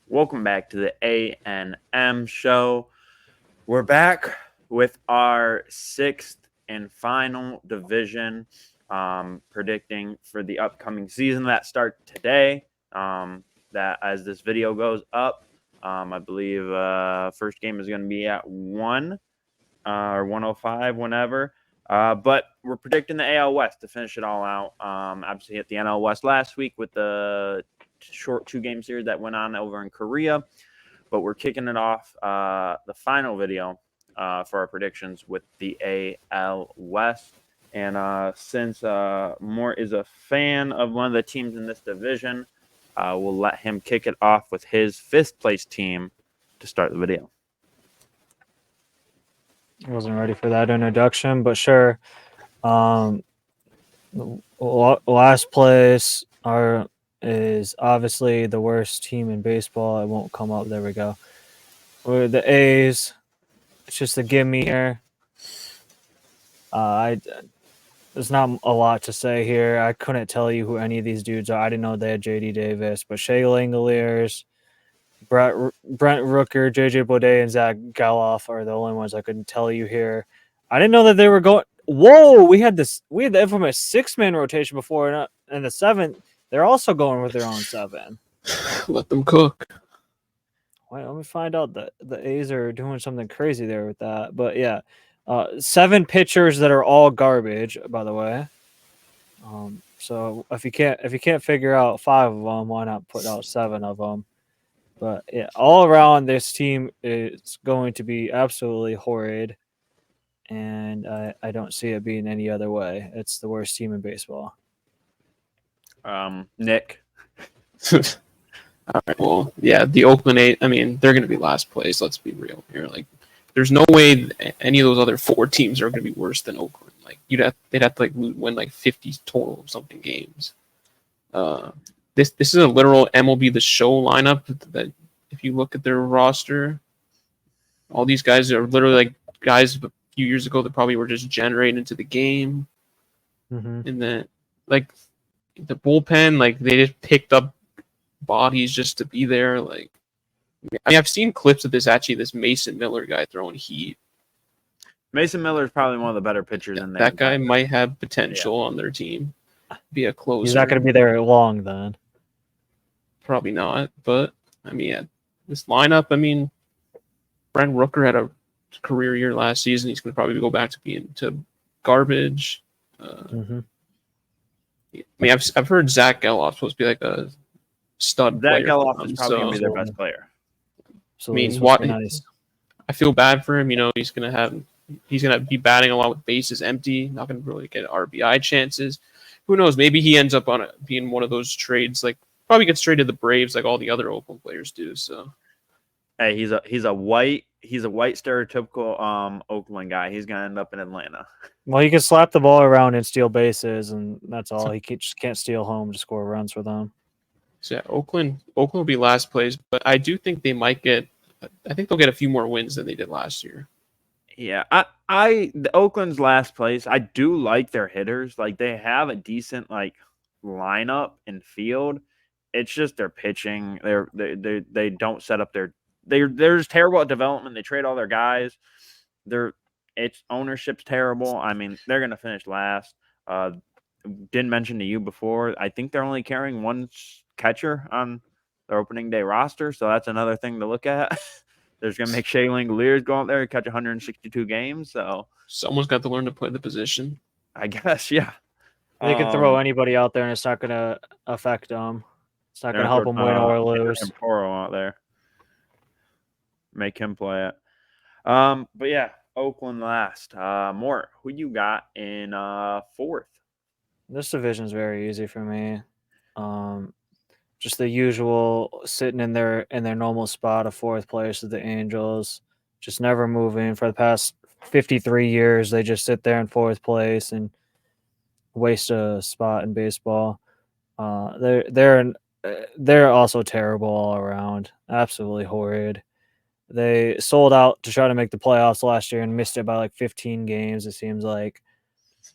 Welcome back to the A&M show. We're back with our sixth and final division predicting for the upcoming season that starts today. That as this video goes up, I believe first game is going to be at 1 or 105, whenever. But we're predicting the AL West to finish it all out. Obviously, hit the NL West last week with the short 2-game series that went on over in Korea. But we're kicking it off the final video for our predictions with the AL West. And since Mort is a fan of one of the teams in this division, we'll let him kick it off with his fifth place team to start the video. I wasn't ready for that introduction, but sure. Last place is obviously the worst team in baseball. It won't come up. There we go. We're the A's. It's just a gimme here. There's not a lot to say here. I couldn't tell you who any of these dudes are. I didn't know they had J.D. Davis, but Shea Langoliers, Brent Rooker, J.J. Baudet, and Zach Geloff are the only ones I couldn't tell you here. I didn't know that they were going. Whoa, we had the infamous 6-man rotation before, and the 7th, they're also going with their own 7. Let them cook. Wait, let me find out that the A's are doing something crazy there with that. But yeah, 7 pitchers that are all garbage, by the way. So if you can't figure out 5 of them, why not put out 7 of them? But yeah, all around this team is going to be absolutely horrid. And I don't see it being any other way. It's the worst team in baseball. Nick. All right. Well, yeah, the Oakland A's. I mean, they're going to be last place. Let's be real here. Like, there's no way any of those other 4 teams are going to be worse than Oakland. Like, they'd have to win like 50 total something games. This is a literal MLB The Show lineup. That if you look at their roster, all these guys are literally like guys a few years ago that probably were just generated into the game. Mm-hmm. And then, like, the bullpen, like, they just picked up bodies just to be there. Like, I mean, I've seen clips of this Mason Miller guy throwing heat. Mason Miller is probably one of the better pitchers in there. That guy might have potential on their team. Be a closer. He's not going to be there long then. Probably not. But I mean, yeah, this lineup. I mean, Brent Rooker had a career year last season. He's going to probably go back to being garbage. Mm-hmm. I mean, I've heard Zach Geloff supposed to be like a stud. Zach Geloff is probably going to be their best player. So I mean, nice. I feel bad for him. You know, he's going to be batting a lot with bases empty. Not going to really get RBI chances. Who knows? Maybe he ends up being one of those trades. Like, probably gets traded to the Braves, like all the other Oakland players do. So, hey, he's a white stereotypical Oakland guy. He's going to end up in Atlanta. Well, he can slap the ball around and steal bases, and that's all. He just can't steal home to score runs for them. So yeah, Oakland will be last place, but I do think they might get. I think they'll get a few more wins than they did last year. Yeah, the Oakland's last place. I do like their hitters. Like, they have a decent lineup and field. It's just their pitching. They don't set up they're just terrible at development. They trade all their guys. Its ownership's terrible. I mean, they're gonna finish last. Didn't mention to you before. I think they're only carrying one catcher on their opening day roster, so that's another thing to look at. There's going to make Shea Langoliers go out there and catch 162 games. So someone's got to learn to play the position. I guess, yeah. They could throw anybody out there, and it's not going to affect them. It's not going to help them win or lose. Poro out there, make him play it. But yeah, Oakland last. Mort, who you got in 4th? This division's very easy for me. Just the usual sitting in their normal spot of 4th place with the Angels, just never moving for the past 53 years. They just sit there in 4th place and waste a spot in baseball. They're also terrible all around, absolutely horrid. They sold out to try to make the playoffs last year and missed it by like 15 games. It seems like.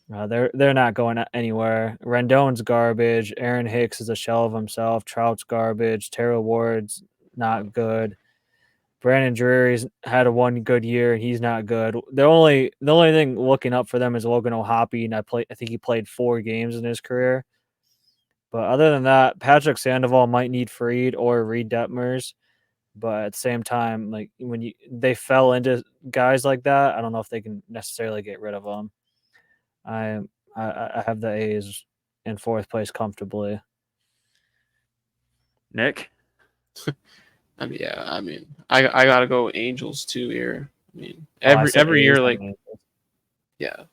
They're not going anywhere. Rendon's garbage. Aaron Hicks is a shell of himself. Trout's garbage. Taylor Ward's not good. Brandon Drury's had a one good year, and he's not good. The only thing looking up for them is Logan O'Hoppe, and I think he played 4 games in his career. But other than that, Patrick Sandoval might need Freed or Reed Detmers. But at the same time, like when they fell into guys like that, I don't know if they can necessarily get rid of them. I have the A's in 4th place comfortably. Nick? I mean, I gotta go Angels too here. I mean, I said every A's, year, I like, mean, yeah.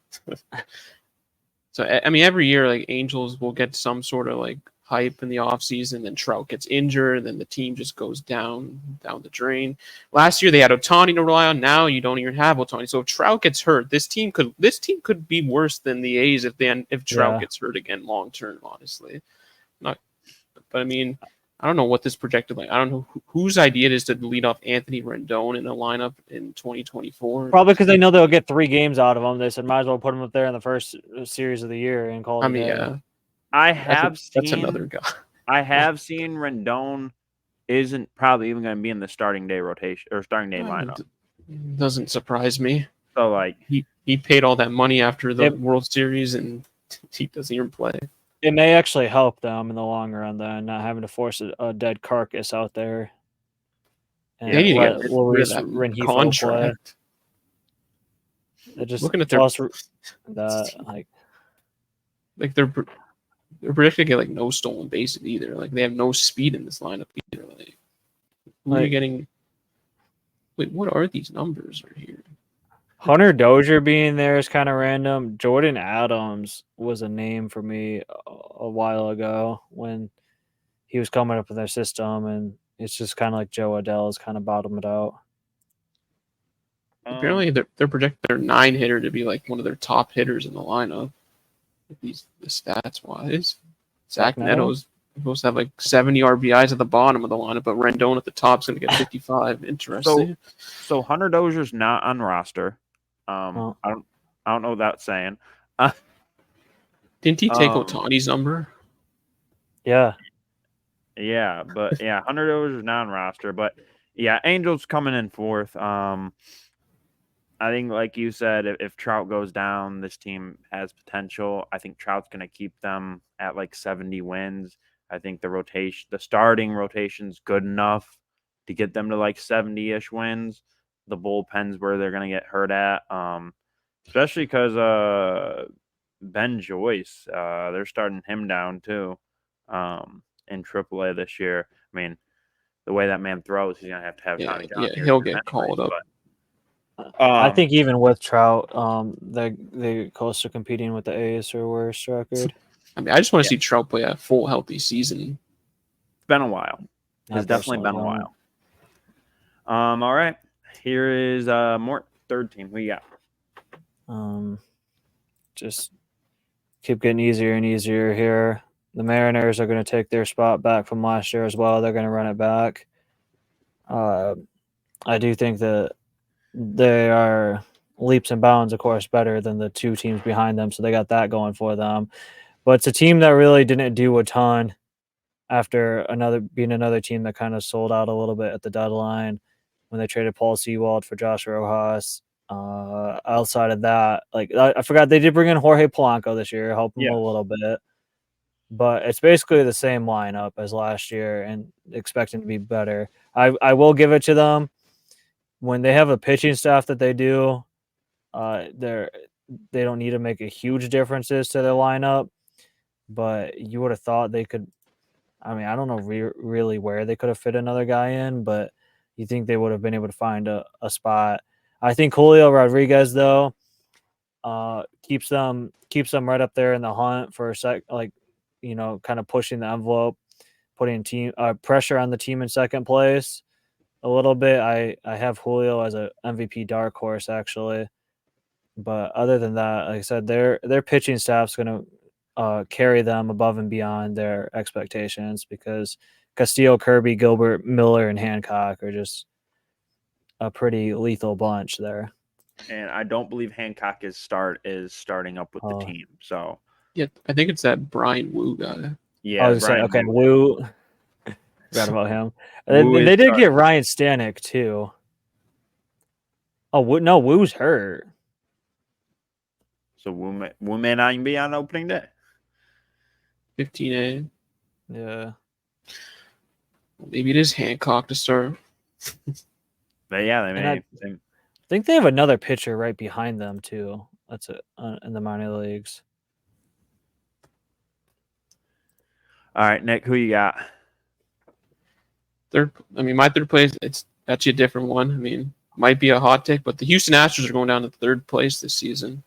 So I mean, every year, like, Angels will get some sort of like hype in the offseason, then Trout gets injured, then the team just goes down the drain. Last year they had Ohtani to rely on. Now you don't even have Ohtani. So if Trout gets hurt, this team could be worse than the A's if Trout gets hurt again long term. Honestly, not. But I mean, I don't know what this projected like. I don't know whose idea it is to lead off Anthony Rendon in a lineup in 2024. probably because they know they'll get 3 games out of him. They said might as well put him up there in the first series of the year and call it I a mean, day. yeah, I have that's seen another guy. I have seen Rendon isn't probably even going to be in the starting day rotation or starting day lineup. Doesn't surprise me. So like he paid all that money after the It- World Series and he doesn't even play. It may actually help them in the long run, then, not having to force a dead carcass out there. And They need to let get Luis rid of that Rengifo play. contract. It just Looking at their plus that like they're predicted to get like no stolen bases either. Like they have no speed in this lineup either. Like who are you Like- getting? Wait, what are these numbers right here? Hunter Dozier being there is kind of random. Jordan Adams was a name for me a while ago when he was coming up in their system, and it's just kind of like Joe Adell has kind of bottomed out. Apparently, they're projecting their 9-hitter to be like one of their top hitters in the lineup. The stats wise, Zach Neto's supposed to have like 70 RBIs at the bottom of the lineup, but Rendon at the top is going to get 55. Interesting. So Hunter Dozier's not on roster. Oh. I don't know what that's saying. Didn't he take Um, Ohtani's number? Yeah, Yeah, but yeah, Hunter Dozier's not on roster, but yeah, Angels coming in 4th. I think, like you said, if Trout goes down, this team has potential. I think Trout's going to keep them at like 70 wins. I think the starting rotation's good enough to get them to like 70-ish wins. The bullpen's where they're going to get hurt at, especially because Ben Joyce, they're starting him down too in AAA this year. I mean, the way that man throws, he's going to have Tommy John. Yeah, he'll get called up. I think even with Trout, they close to competing with the A's for worst record. I mean, I just want to see Trout play a full healthy season. It's been a while. It's definitely been a while. All right. Here is Mort, 3rd team. Who you got? Just keep getting easier and easier here. The Mariners are going to take their spot back from last year as well. They're going to run it back. I do think that they are leaps and bounds, of course, better than the 2 teams behind them. So they got that going for them. But it's a team that really didn't do a ton after another team that kind of sold out a little bit at the deadline when they traded Paul Sewald for Josh Rojas. Outside of that, like I forgot they did bring in Jorge Polanco this year, help him a little bit. But it's basically the same lineup as last year and expecting to be better. I will give it to them. When they have a pitching staff that they do, they don't need to make a huge differences to their lineup. But you would have thought they could. I mean, I don't know really where they could have fit another guy in, but you think they would have been able to find a spot. I think Julio Rodriguez though keeps them right up there in the hunt for a sec, like kind of pushing the envelope, putting team pressure on the team in second place a little bit. I have Julio as a MVP dark horse actually, but other than that, like I said, their pitching staff's going to carry them above and beyond their expectations because Castillo, Kirby, Gilbert, Miller, and Hancock are just a pretty lethal bunch there. And I don't believe Hancock is starting up with the team. So yeah, I think it's that Brian Wu guy. Yeah, okay, Wu. Forgot about him. Wu And is they did starting. get Ryan Stanek too. Oh no, Wu's hurt. So Wu may not even be on opening day. 15A. Yeah. Maybe it is Hancock to start. But yeah, they And may. I think they have another pitcher right behind them too. That's it in the minor leagues. All right, Nick, who you got? My third place, it's actually a different one. I mean, might be a hot take, but the Houston Astros are going down to third place this season.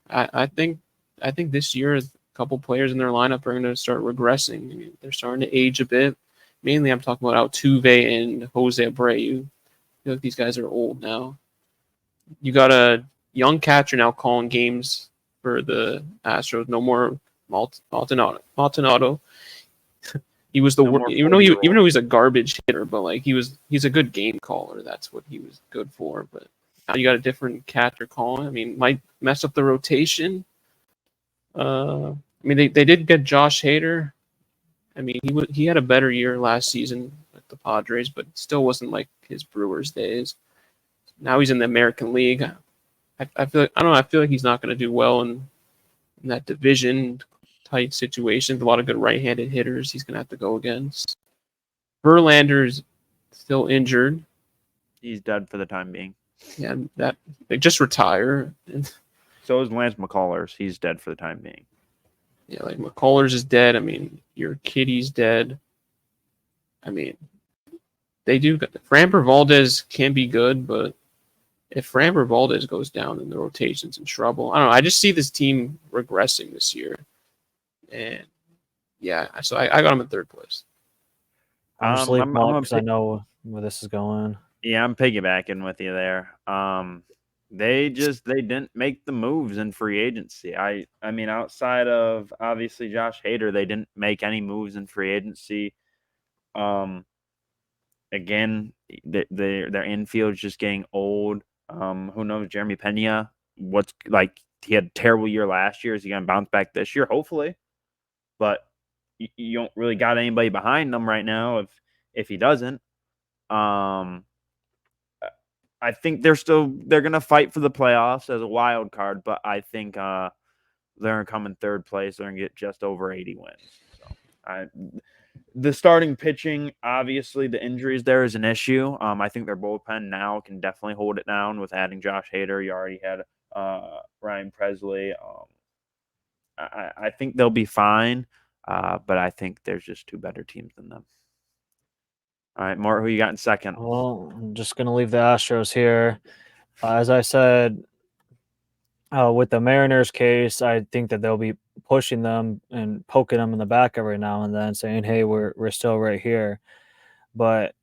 I think this year a couple players in their lineup are going to start regressing. I mean, they're starting to age a bit. Mainly, I'm talking about Altuve and Jose Abreu. I feel like these guys are old now. You got a young catcher now calling games for the Astros. No more Maltonado. He was the No worst, more even though 40-year-old. he's a garbage hitter, but like he's a good game caller. That's what he was good for. But now you got a different catcher calling. I mean, might mess up the rotation. I mean, they did get Josh Hader. I mean, he had a better year last season with the Padres, but still wasn't like his Brewers days. Now he's in the American League. I feel like, I don't know. I feel like he's not going to do well in that division tight situations. A lot of good right-handed hitters he's going to have to go against. Verlander's still injured. He's dead for the time being. Yeah, that they just retire. So is Lance McCullers. He's dead for the time being. Yeah, like McCullers is dead. I mean, your Kitty's dead. I mean, they do. Framber Valdez can be good, but if Framber Valdez goes down, then the rotation's in trouble. I don't know. I just see this team regressing this year, and yeah, so I got them in third place. I'm just I'm leaving gonna because I know where this is going. Yeah, I'm piggybacking with you there. They didn't make the moves in free agency. I mean, outside of obviously Josh Hader, they didn't make any moves in free agency. Again, their infield's just getting old. Who knows? Jeremy Pena, what's like? He had a terrible year last year. Is he gonna bounce back this year? Hopefully, but you don't really got anybody behind him right now. If he doesn't, I think they're gonna fight for the playoffs as a wild card, but I think they're gonna come in third place. They're gonna get just over 80 wins. So the starting pitching, obviously the injuries there is an issue. I think their bullpen now can definitely hold it down with adding Josh Hader. You already had Ryan Presley. I think they'll be fine, but I think there's just two better teams than them. All right, Mort, who you got in second? Well, I'm just gonna leave the Astros here. As I said, with the Mariners case, I think that they'll be pushing them and poking them in the back every now and then, saying, "Hey, we're still right here." But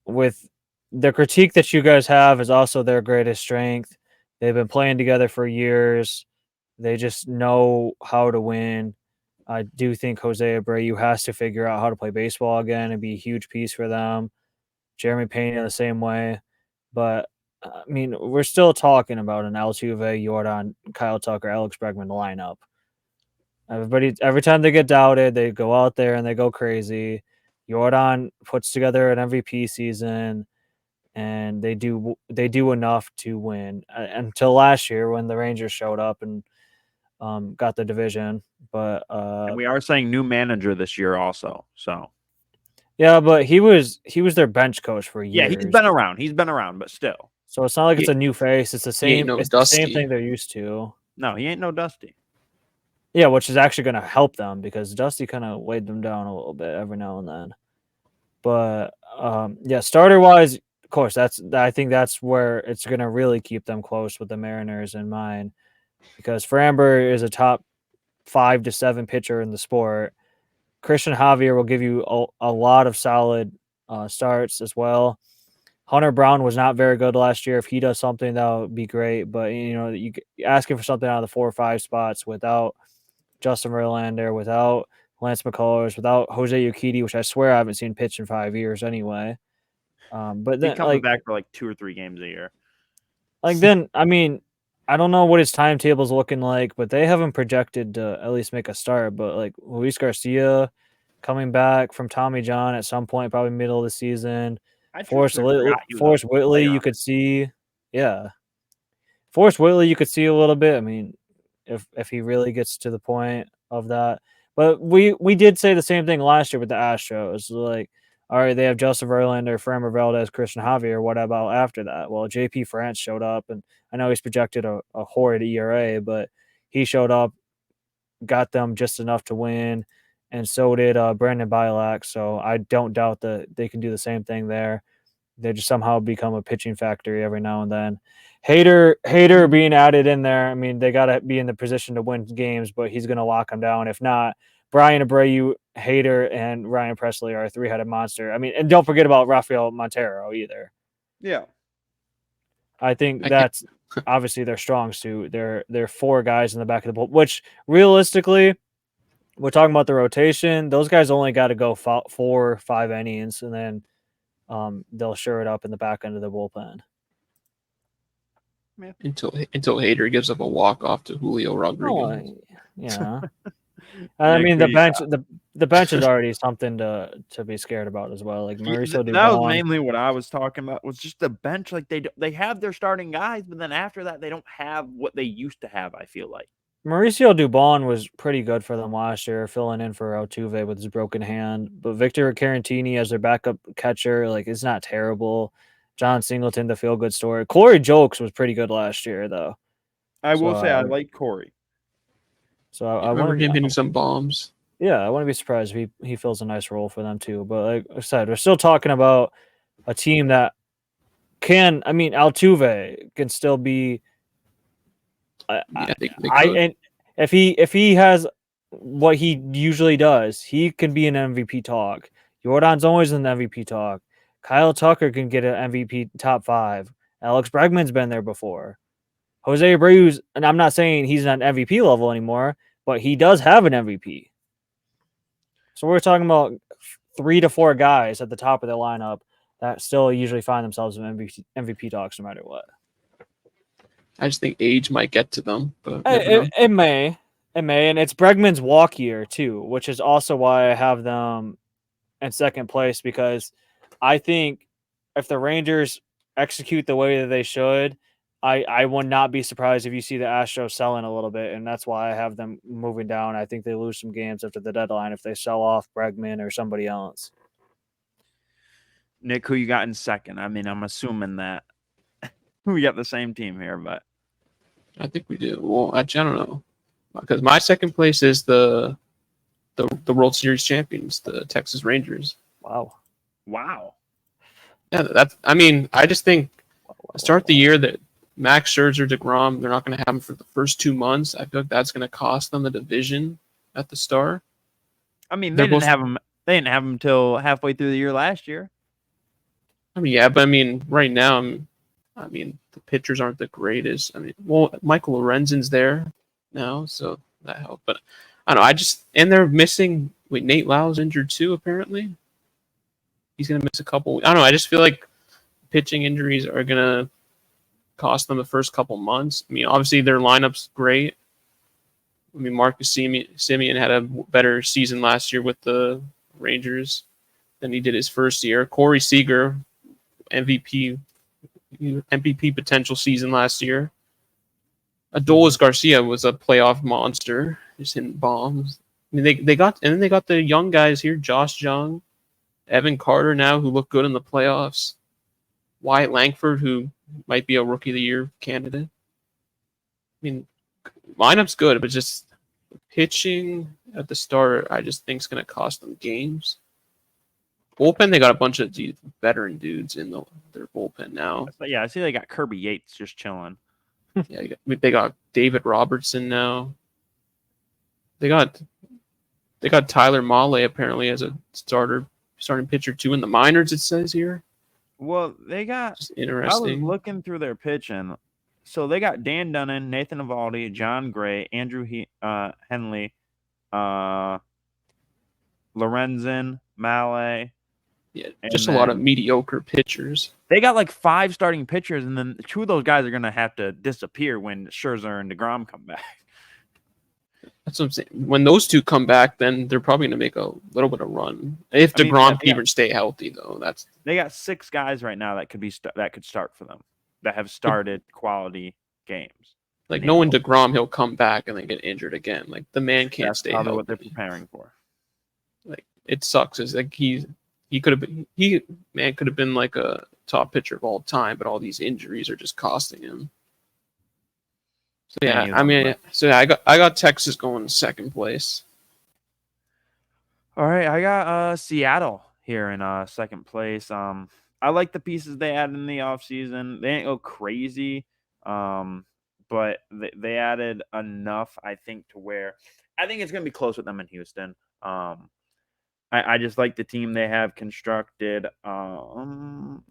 with the critique that you guys have is also their greatest strength. They've been playing together for years. They just know how to win. I do think Jose Abreu has to figure out how to play baseball again and be a huge piece for them. Jeremy Pena the same way. But, I mean, we're still talking about an Altuve, Jordan, Kyle Tucker, Alex Bregman lineup. Every time they get doubted, they go out there and they go crazy. Jordan puts together an MVP season, and they do enough to win until last year when the Rangers showed up and got the division. But And we are saying new manager this year also. So yeah, but he was their bench coach for years. yeah, he's been around. He's been around, but still. So it's not like it's a new face. It's the same. no It's the same Dusty. thing they're used to. No, he ain't no Dusty. Yeah, which is actually going to help them because Dusty kind of weighed them down a little bit every now and then. But yeah, starter wise, of course, I think that's where it's going to really keep them close with the Mariners in mind, because Framber is a top 5 to 7 pitcher in the sport. Christian Javier will give you a lot of solid starts as well. Hunter Brown was not very good last year. If he does something, that would be great. But you asking for something out of the 4 or 5 spots without Justin Verlander, without Lance McCullers, without Jose Urquidy, which I swear I haven't seen pitch in 5 years anyway. But then He comes back for like 2 or 3 games a year. then I mean, I don't know what his timetable's looking like, but they haven't projected to at least make a start. But like Luis Garcia, coming back from Tommy John at some point, probably middle of the season. I Forrest truthfully forgot he was a Forrest Whitley, player you on could see, yeah. Forrest Whitley, you could see a little bit. I mean, if he really gets to the point of that, but we did say the same thing last year with the Astros. Like, all right, they have Justin Verlander, Framber Valdez, Christian Javier. What about after that? Well, JP France showed up, and I know he's projected a horrid ERA, but he showed up, got them just enough to win, and so did Brandon Bielak. So I don't doubt that they can do the same thing there. They just somehow become a pitching factory every now and then. Hader being added in there. I mean, they got to be in the position to win games, but he's going to lock them down. If not, Brian Abreu, Hader, and Ryan Presley are a three-headed monster. I mean, and don't forget about Rafael Montero either. Yeah. I think that's obviously their strong suit. They're four guys in the back of the bull, which realistically, we're talking about the rotation. Those guys only got to go 4 or 5 innings, and then they'll shore it up in the back end of the bullpen. Until Hader gives up a walk off to Julio Rodriguez. Yeah. I mean, the bench is already something to be scared about as well. Like Mauricio Dubon. That was mainly what I was talking about. Was just the bench. Like they have their starting guys, but then after that, they don't have what they used to have. I feel like Mauricio Dubon was pretty good for them last year, filling in for Altuve with his broken hand. But Victor Caratini as their backup catcher, like, it's not terrible. John Singleton, the feel-good story. Corey Jokes was pretty good last year, though. I will say I like Corey. So I remember him hitting some bombs. Yeah, I wouldn't be surprised if he fills a nice role for them too. But like I said, we're still talking about a team that can. I mean, Altuve can still be. And if he has what he usually does, he can be an MVP talk. Jordan's always in the MVP talk. Kyle Tucker can get an MVP top 5. Alex Bregman's been there before. Jose Abreu's, and I'm not saying he's not an MVP level anymore, but he does have an MVP. So we're talking about 3 to 4 guys at the top of the lineup that still usually find themselves in MVP talks no matter what. I just think age might get to them, but it may, and it's Bregman's walk year too, which is also why I have them in second place, because I think if the Rangers execute the way that they should, I would not be surprised if you see the Astros selling a little bit, and that's why I have them moving down. I think they lose some games after the deadline if they sell off Bregman or somebody else. Nick, who you got in second? I mean, I'm assuming that we got the same team here, but I think we do. Well, actually, I don't know, because my second place is the World Series champions, the Texas Rangers. Wow. Yeah, that's. I mean, I just think start the year that Max Scherzer, DeGrom, they're not going to have him for the first 2 months. I feel like that's going to cost them the division at the start. I mean, they didn't have him. They didn't have him until halfway through the year last year. I mean, yeah, but I mean, right now, I mean, the pitchers aren't the greatest. I mean, well, Michael Lorenzen's there now, so that helped. But I don't know. And they're missing. Wait, Nate Lau's injured too. Apparently, he's going to miss a couple. I don't know. I just feel like pitching injuries are going to cost them the first couple months. I mean, obviously their lineup's great. I mean, Marcus Semien had a better season last year with the Rangers than he did his first year. Corey Seager, MVP potential season last year. Adolis Garcia was a playoff monster, just hitting bombs. I mean, they got the young guys here: Josh Jung, Evan Carter now, who look good in the playoffs. Wyatt Langford, who might be a Rookie of the Year candidate. I mean, lineup's good, but just pitching at the start, I just think is going to cost them games. Bullpen, they got a bunch of veteran dudes in their bullpen now. But yeah, I see they got Kirby Yates just chilling. Yeah, they got David Robertson now. They got Tyler Mahle apparently as a starting pitcher too in the minors. It says here. Well, they got. Just interesting. I was looking through their pitching, so they got Dan Dunnan, Nathan Eovaldi, John Gray, Andrew Henley, Lorenzen, Mahle. Yeah, just a lot of mediocre pitchers. They got like 5 starting pitchers, and then 2 of those guys are going to have to disappear when Scherzer and DeGrom come back. That's what I'm saying. When those two come back, then they're probably going to make a little bit of run. If I mean, DeGrom yeah, can even stay healthy, though, that's They got 6 guys right now that could start for them, that have started quality games. like Name knowing them. DeGrom, he'll come back and then get injured again. Like the man can't That's stay probably healthy. what they're preparing for. Like it sucks. Is like he could have been man could have been like a top pitcher of all time, but all these injuries are just costing him. So yeah, Many of I them, mean, but- so yeah, I got Texas going in second place. All right, I got Seattle here in second place. I like the pieces they added in the offseason. They ain't go crazy, but they added enough, I think, to where I think it's gonna be close with them in Houston. I just like the team they have constructed. I'm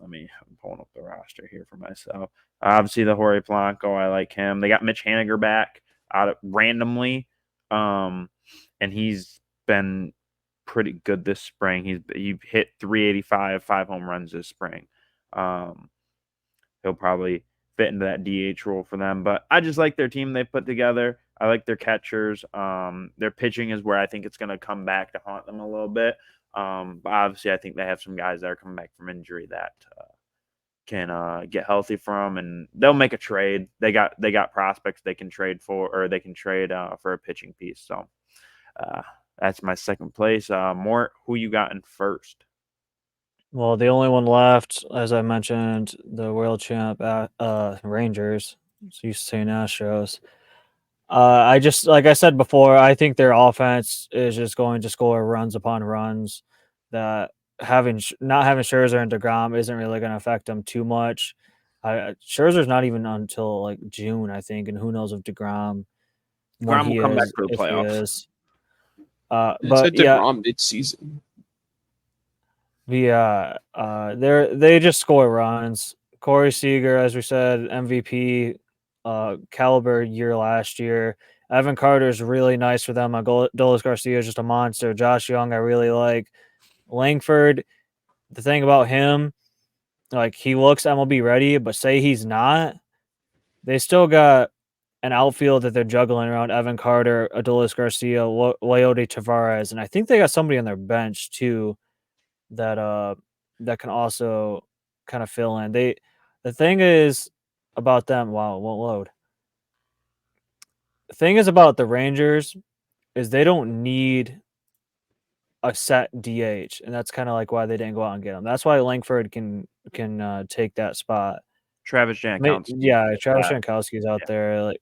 pulling up the roster here for myself. Obviously, the Jorge Polanco, I like him. They got Mitch Haniger back out of randomly, and he's been pretty good this spring. He hit 385, 5 home runs this spring. He'll probably fit into that DH role for them. But I just like their team they put together. I like their catchers. Their pitching is where I think it's going to come back to haunt them a little bit. But obviously, I think they have some guys that are coming back from injury that can get healthy from, and they'll make a trade. They got prospects they can trade for, or they can trade for a pitching piece. So that's my second place. Mort, who you got in first? Well, the only one left, as I mentioned, the world champ Rangers. So used to saying Astros. I just, like I said before, I think their offense is just going to score runs upon runs. That not having Scherzer and DeGrom isn't really going to affect them too much. Scherzer's not even until like June, I think, and who knows if DeGrom DeGrom will come back for the if he playoffs. is. It But said yeah, DeGrom mid-season. they just score runs. Corey Seager, as we said, MVP caliber year last year. Evan Carter is really nice for them. Adolis Garcia is just a monster. Josh Young, I really like. Langford, the thing about him, like he looks MLB ready, but say he's not, they still got an outfield that they're juggling around Evan Carter, Adolis Garcia, Leody Tavares, and I think they got somebody on their bench too that can also kind of fill in. The thing is about them, wow, it won't load. The thing is about the Rangers is they don't need a set DH, and that's kind of like why they didn't go out and get him. That's why Langford can take that spot. Travis Jankowski. Yeah, Travis Jankowski's out there. Like,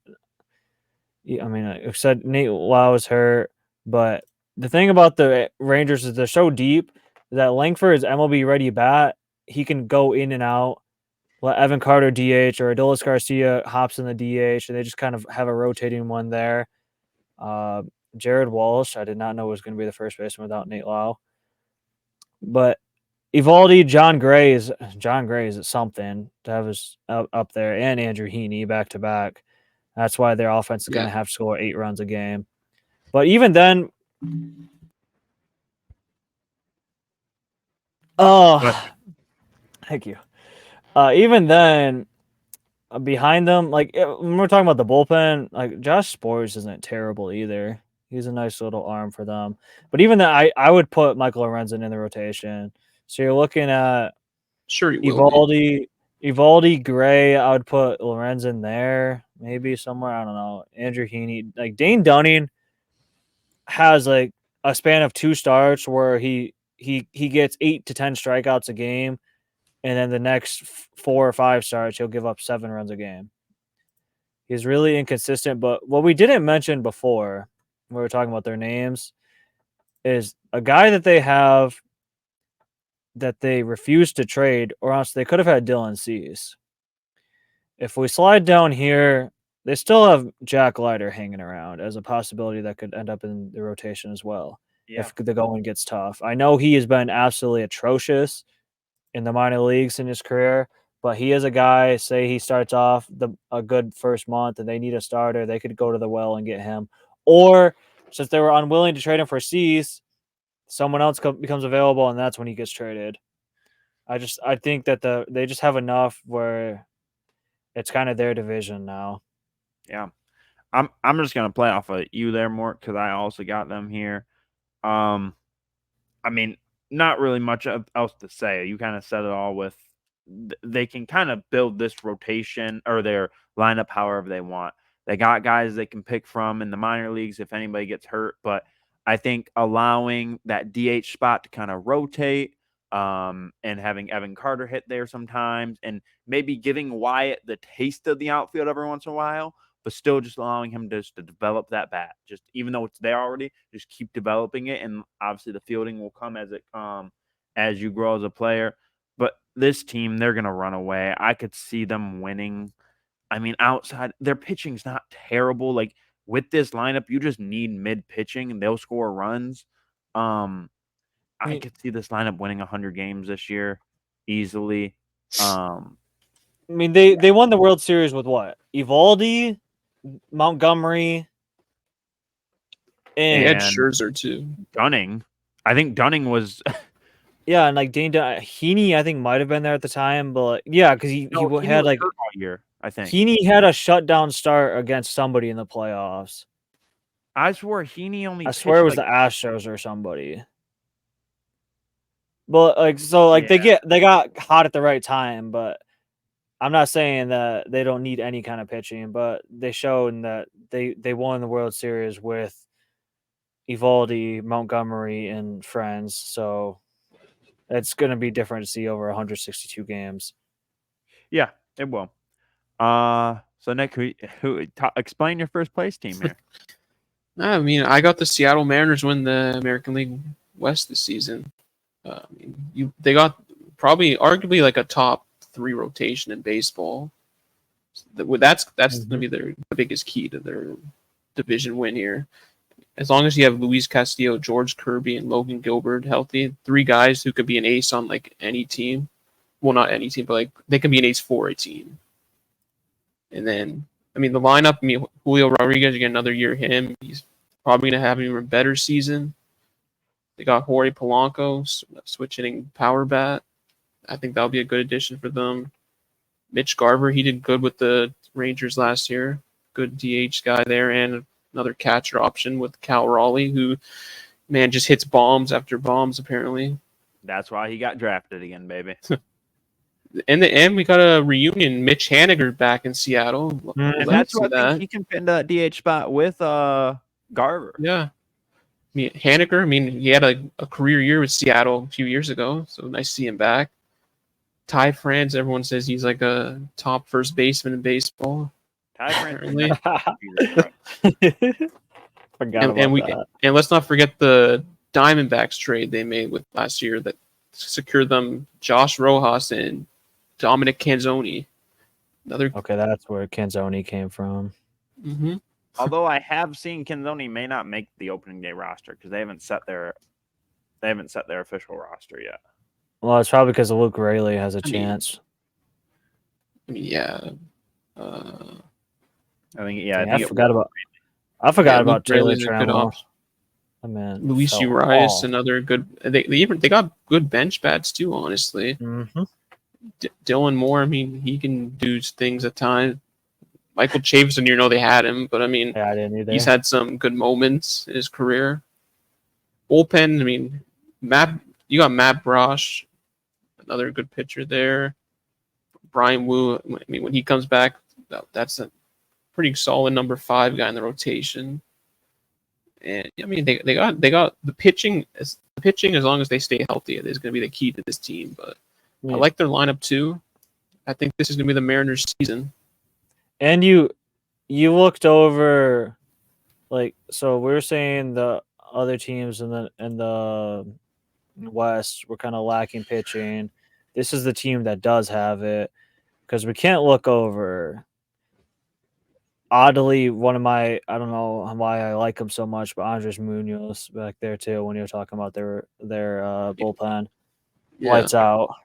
I mean, I said Nate Lau is hurt, but the thing about the Rangers is they're so deep that Langford is MLB ready bat. He can go in and out. Let Evan Carter DH or Adolis Garcia hops in the DH, and they just kind of have a rotating one there. Jared Walsh, I did not know was going to be the first baseman without Nate Lau. But Evaldi, John Gray is something to have us up there, and Andrew Heaney back to back. That's why their offense is going to have to score 8 runs a game. But even then, thank you. Even then, behind them, like when we're talking about the bullpen, like Josh Spores isn't terrible either. He's a nice little arm for them. But even then, I would put Michael Lorenzen in the rotation. So you're looking at Sure, he will be. Evaldi, Gray. I would put Lorenzen there, maybe somewhere. I don't know. Andrew Heaney, like Dane Dunning, has like a span of 2 starts where he gets 8 to 10 strikeouts a game, and then the next 4 or 5 starts he'll give up 7 runs a game. He's really inconsistent. But what we didn't mention before, when we were talking about their names, is a guy that they have that they refused to trade, or else they could have had Dylan Cease. If we slide down here, they still have Jack Leiter hanging around as a possibility that could end up in the rotation as well. Yeah. If the going gets tough. I know he has been absolutely atrocious in the minor leagues in his career, but he is a guy, say he starts off a good first month and they need a starter, they could go to the well and get him. Or since they were unwilling to trade him for Cease, someone else becomes available, and that's when he gets traded. I think that they just have enough where it's kind of their division now. Yeah. I'm just gonna play off of you there, Mort, because I also got them here. I mean, not really much else to say. You kind of said it all with they can kind of build this rotation or their lineup however they want. They got guys they can pick from in the minor leagues if anybody gets hurt, but I think allowing that DH spot to kind of rotate, and having Evan Carter hit there sometimes, and maybe giving Wyatt the taste of the outfield every once in a while, but still just allowing him just to develop that bat. Just even though it's there already, just keep developing it, and obviously the fielding will come as you grow as a player. But this team, they're gonna run away. I could see them winning. I mean, outside their pitching's not terrible. Like with this lineup, you just need mid pitching, and they'll score runs. I mean- could see this lineup winning 100 games this year easily. I mean, they won the World Series with what? Evaldi, Montgomery, They had and And- Scherzer too. Dunning. I think Dunning was yeah, and like Heaney, I think might have been there at the time, but yeah, because he had like hurt all year. I think Heaney had a shutdown start against somebody in the playoffs. I swore Heaney only. I swear it was pitched, the Astros or somebody. But like so like Yeah. they got hot at the right time, but I'm not saying that they don't need any kind of pitching, but they showed that they won the World Series with Evaldi, Montgomery, and friends. So it's going to be different to see over 162 games. Yeah, it will. So Nick, explain your first place team here. I mean, I got the Seattle Mariners win the American League West this season. I mean, they got probably arguably like a top 3 rotation in baseball. That's going to be their biggest key to their division win here. As long as you have Luis Castillo, George Kirby, and Logan Gilbert healthy, 3 guys who could be an ace on like any team. Well, not any team, but like they can be an ace for a team. And then, I mean, the lineup. I mean, Julio Rodriguez, again, another year. He's probably going to have an even better season. They got Jorge Polanco switching power bat. I think that'll be a good addition for them. Mitch Garver, he did good with the Rangers last year. Good DH guy there, and another catcher option with Cal Raleigh, who, man, just hits bombs after bombs, apparently. That's why he got drafted again, baby. In the end, we got a reunion. Mitch Haniger back in Seattle. Mhm. And Like that's to see what I that. think he can fit into that DH spot with Garver. Yeah. I mean, Haniger, I mean, he had a career year with Seattle a few years ago, so nice to see him back. Ty France, everyone says he's like a top first baseman in baseball. Ty France. Apparently. Forgot about that. And let's not forget the Diamondbacks trade they made with last year that secured them Josh Rojas and Dominic Canzoni. Another. Okay, that's where Canzoni came from. Mm-hmm. Although I have seen Canzoni may not make the opening day roster because they haven't set their official roster yet. Well, it's probably because Luke Rayleigh has a I mean, chance. I mean, yeah. I think Dang, I I forgot about Luke Taylor Rayleigh's a good Trammell. option. I mean, Luis Urias, another good. They got good bench bats too. Honestly, Dylan Moore. I mean, he can do things at times. Michael Chavis, you know they had him, but I mean, Yeah, I didn't either. he's had some good moments in his career. Bullpen. I mean, you got Matt Brosh, another good pitcher there. Brian Wu. I mean, when he comes back, that's a pretty solid number 5 guy in the rotation. And I mean, they got the pitching. The pitching, as long as they stay healthy, is going to be the key to this team. But I like their lineup too. I think this is going to be the Mariners' season. And you looked over, like, so we were saying the other teams in the West were kind of lacking pitching. This is the team that does have it, because we can't look over. Oddly, one of my, I don't know why I like him so much, but Andres Munoz back there too. When you were talking about their bullpen, lights out.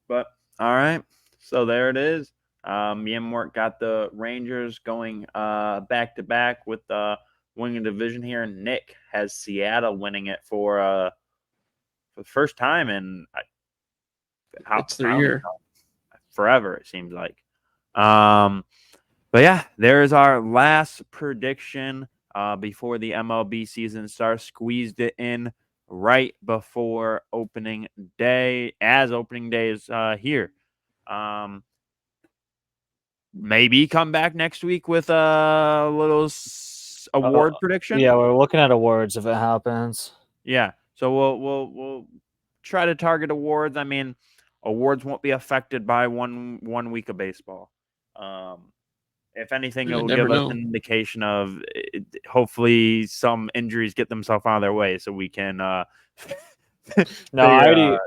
But all right, so there it is. Me and Mort got the Rangers going back to back with winning the division here. Nick has Seattle winning it for the first time in It's their year. forever. It seems like. But yeah, there's our last prediction before the MLB season starts. Squeezed it in right before opening day, as opening day is here. Maybe come back next week with a little award prediction. Yeah, we're looking at awards if it happens. Yeah. So we'll try to target awards. I mean, awards won't be affected by one week of baseball. If anything, it You will never give us know. an indication of hopefully some injuries get themselves out of their way so we can No, figure,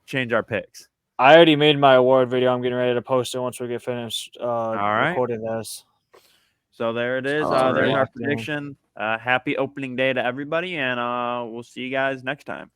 change our picks. I already made my award video. I'm getting ready to post it once we get finished right. recording this. So there it is. All There's right. our prediction. Happy opening day to everybody, and we'll see you guys next time.